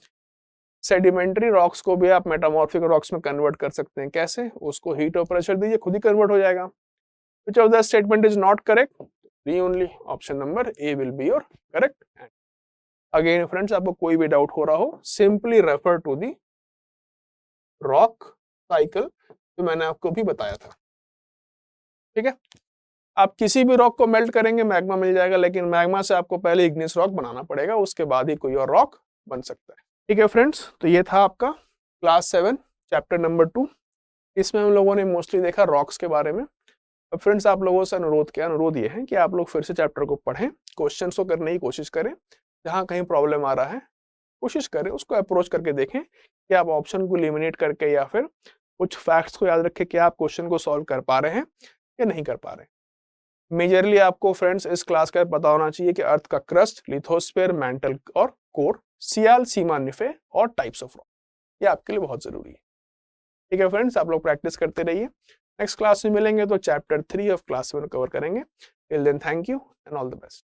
सेडिमेंट्री रॉक्स को भी आप मेटामॉर्फिक रॉक्स में कन्वर्ट कर सकते हैं। कैसे? उसको हीट और प्रेशर दीजिए, खुद ही कन्वर्ट हो जाएगा। Which of the statement is not correct? The only option number A will be your correct. Again friends, आपको कोई भी डाउट हो रहा हो, simply refer to the rock cycle जो मैंने आपको भी बताया था। ठीक है, आप किसी भी रॉक को मेल्ट करेंगे मैग्मा मिल जाएगा, लेकिन मैग्मा से आपको पहले इग्नियस रॉक बनाना पड़ेगा, उसके बाद ही कोई और रॉक बन सकता है। ठीक है फ्रेंड्स, तो ये था आपका क्लास 7 चैप्टर नंबर 2। इसमें हम लोगों ने मोस्टली देखा रॉक्स के बारे में। अब फ्रेंड्स, आप लोगों से अनुरोध ये है कि आप लोग फिर से चैप्टर को पढ़ें, क्वेश्चंस को करने की कोशिश करें, जहां कहीं प्रॉब्लम आ रहा है कोशिश करें उसको अप्रोच करके देखें कि आप ऑप्शन को एलिमिनेट करके या फिर कुछ फैक्ट्स को याद रखें कि आप क्वेश्चन को सॉल्व कर पा रहे हैं या नहीं कर पा रहे हैं। मेजरली आपको फ्रेंड्स इस क्लास का पता होना चाहिए कि अर्थ का क्रस्ट, लिथोस्फीयर, मैंटल और कोर, सियाल, सीमा, निफे और टाइप्स ऑफ रॉक, ये आपके लिए बहुत जरूरी है। ठीक है फ्रेंड्स, आप लोग प्रैक्टिस करते रहिए। नेक्स्ट क्लास में मिलेंगे तो चैप्टर 3 ऑफ क्लास 7 कवर करेंगे। Till then thank you and all the best.